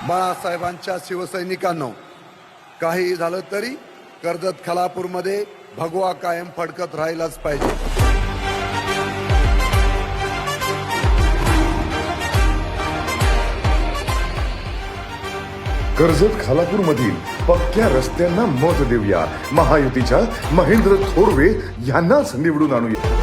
बाळासाहेबांच्या शिवसैनिकांनो, काही झालं तरी कर्जत खालापूरमध्ये भगवा कायम फडकत राहिलाच पाहिजे। कर्जत खालापूर मधील पक्क्या रस्त्यांना मत देऊया। महायुतीच्या महेंद्र थोरवे यांनाच निवडून आणूया।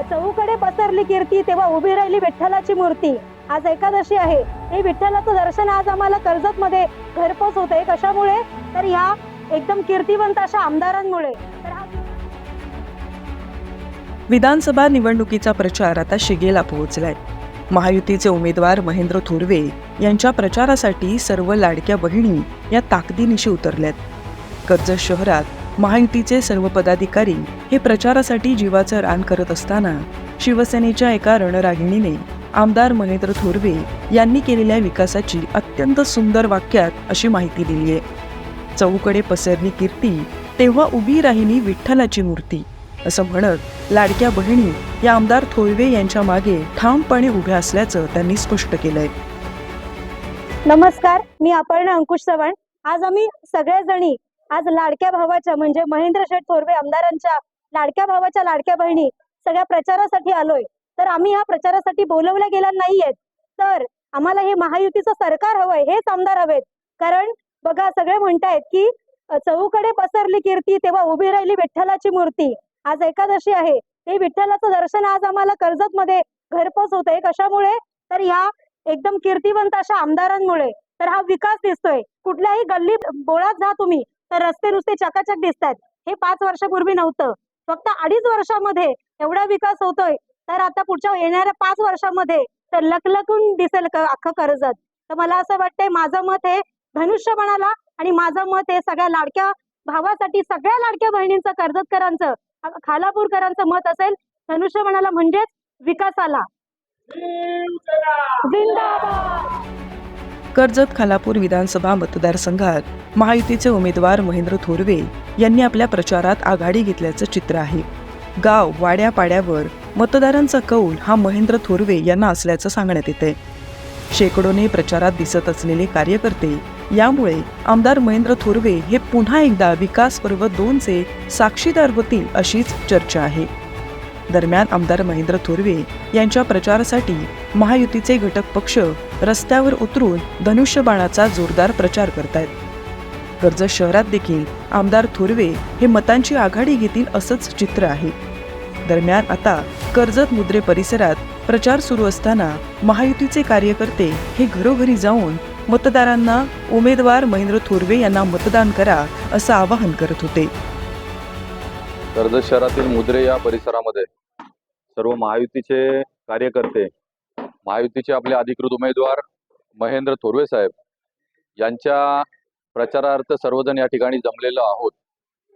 चहूकडे पसरली कीर्ती, तेव्हा उभी राहिली विठ्ठलाची मूर्ती। आज एकादशी आहे, हे विठ्ठलाचं दर्शन आज आम्हाला कर्जत मध्ये घरपोच होतंय। कशामुळे? तर ह्या एकदम कीर्तिवंत अशा आमदारांमुळे। विधानसभा निवडणुकीचा प्रचार आता शिगेला पोहोचलाय। महायुतीचे उमेदवार महेंद्र थोरवे यांच्या प्रचारासाठी सर्व लाडक्या बहिणी या ताकदीनिशी उतरल्यात। कर्जत शहरात महायुतीचे सर्व पदाधिकारी हे प्रचारासाठी जीवाचं रान करत असताना शिवसेनेच्या एका रणरागिणीने आमदार महेंद्र थोरवे यांनी केलेल्या विकासाची अत्यंत सुंदर वाक्यात अशी माहिती दिली आहे। चहूकडे पसरली कीर्ती, तेव्हा उभी राहिली विठ्ठलाची मूर्ती, असं म्हणत लाडक्या बहिणी या आमदार थोरवे यांच्या मागे ठामपणे उभ्या असल्याचं त्यांनी स्पष्ट केलंय। नमस्कार, मी अपर्णा अंकुश चव्हाण। आज आम्ही सगळ्याजणी आज लाडक्या भावाच्या म्हणजे महेंद्र शेठ थोरवे आमदारांच्या लाडक्या भावाच्या लाडक्या बहिणी सगळ्या प्रचारासाठी आलोय। तर आम्ही ह्या प्रचारासाठी बोलवल्या गेल्या नाहीयेत, तर आम्हाला हे महायुतीचं सरकार हवंय, हेच आमदार हवेत। कारण बघा, सगळे म्हणतायत की चहूकडे पसरली कीर्ती, तेव्हा उभी राहिली विठ्ठलाची मूर्ती। आज एकादशी आहे, हे विठ्ठलाचं दर्शन आज आम्हाला कर्जत मध्ये घरपोच होतंय। कशामुळे? तर ह्या एकदम कीर्तिवंत अशा आमदारांमुळे। तर हा विकास दिसतोय, कुठल्याही गल्ली बोळात जा तुम्ही तर रस्ते नुसते चकाचक दिसतात। हे 5 वर्षापूर्वी नव्हतं। फक्त 2.5 वर्षामध्ये एवढा विकास होतोय, तर आता पुढच्या येणाऱ्या 5 वर्षामध्ये तर लखलखून दिसेल अख्खं कर्जत। तर मला असं वाटतंय, माझं मत हे धनुष्यबाणाला आणि माझं मत हे सगळ्या लाडक्या भावासाठी, सगळ्या लाडक्या बहिणींचं, कर्जतकरांचं, खालापूरकरांचं मत असेल धनुष्यबाणाला, म्हणजेच विकासाला। जिंदाबाद। कर्जत खालापूर विधानसभा मतदारसंघात महायुतीचे उमेदवार महेंद्र थोरवे यांनी आपल्या प्रचारात आघाडी घेतल्याचं चित्र आहे। गाव वाड्यापाड्यावर मतदारांचा कौल हा महेंद्र थोरवे यांना असल्याचं सांगण्यात येते। शेकडोने प्रचारात दिसत असलेले कार्यकर्ते यामुळे आमदार महेंद्र थोरवे हे पुन्हा एकदा विकास पर्व 2चे साक्षीदार होतील अशीच चर्चा आहे। दरम्यान आमदार महेंद्र थोरवे यांच्या प्रचारासाठी महायुतीचे घटक पक्ष रस्त्यावर उतरून धनुष्यबाणाचा जोरदार प्रचार करतायत। कर्जत शहरात देखील आमदार थोरवे हे मतांची आघाडी घेतील असंच चित्र आहे। दरम्यान आता कर्जत मुद्रे परिसरात प्रचार सुरू असताना महायुतीचे कार्यकर्ते हे घरोघरी जाऊन मतदारांना उमेदवार महेंद्र थोरवे यांना मतदान करा असं आवाहन करत होते। कर्जत शहरातील मुद्रे या परिसरामध्ये सर्व महायुतीचे कार्यकर्ते, महायुतीचे आपले अधिकृत उमेदवार महेंद्र थोरवे साहेब यांच्या प्रचारार्थ सर्वजण या ठिकाणी जमलेलो आहोत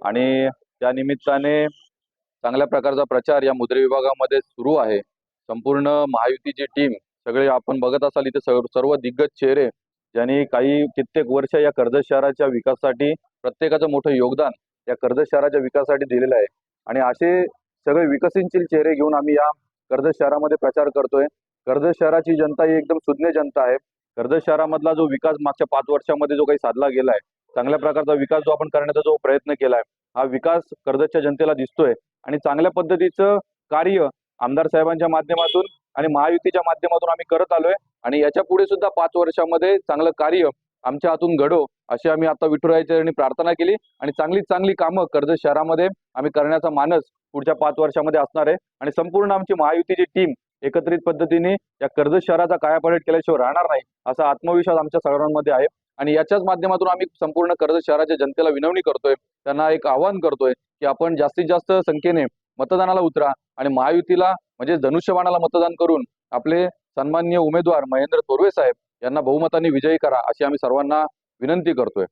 आणि त्या निमित्ताने चांगल्या प्रकारचा प्रचार या मुद्रे विभागामध्ये सुरू आहे। संपूर्ण महायुतीची टीम, सगळे आपण बघत असाल इथे सर्व दिग्गज चेहरे ज्यांनी काही कित्येक वर्ष या कर्जत शहराच्या विकासासाठी प्रत्येकाचं मोठं योगदान या कर्जत शहराच्या विकासासाठी दिलेलं आहे आणि असे सगळे विकसनशील चेहरे घेऊन आम्ही या कर्जत शहरामध्ये प्रचार करतोय। कर्जत शहराची जनता ही एकदम सुज्ञ जनता आहे। कर्जत शहरामधला जो विकास मागच्या 5 वर्षामध्ये जो काही साधला गेलाय, चांगल्या प्रकारचा विकास जो आपण करण्याचा जो प्रयत्न केलाय, हा विकास कर्जतच्या जनतेला दिसतोय आणि चांगल्या पद्धतीचं कार्य आमदार साहेबांच्या माध्यमातून आणि महायुतीच्या माध्यमातून आम्ही करत आलोय आणि याच्या पुढे सुद्धा 5 वर्षामध्ये चांगलं कार्य आमच्या हातून घडो अशी आम्ही आता विठुरायाच्या चरणी प्रार्थना केली आणि चांगली कामं कर्जत शहरामध्ये आम्ही करण्याचा मानस पुढच्या 5 वर्षामध्ये असणार आहे आणि संपूर्ण आमची महायुतीची टीम एकत्रित पद्धतीने या कर्जत शहराचा कायापालट केल्याशिवाय राहणार नाही असा आत्मविश्वास आमच्या सर्वांमध्ये आहे आणि याच्याच माध्यमातून आम्ही संपूर्ण कर्जत शहराच्या जनतेला विनवणी करतोय, त्यांना एक आवाहन करतोय की आपण जास्तीत जास्त संख्येने मतदानाला उतरा आणि महायुतीला म्हणजे धनुष्यबाणाला मतदान करून आपले सन्माननीय उमेदवार महेंद्र थोरवे साहेब यांना बहुमताने विजयी करा अशी आम्ही सर्वांना विनंती करतोय।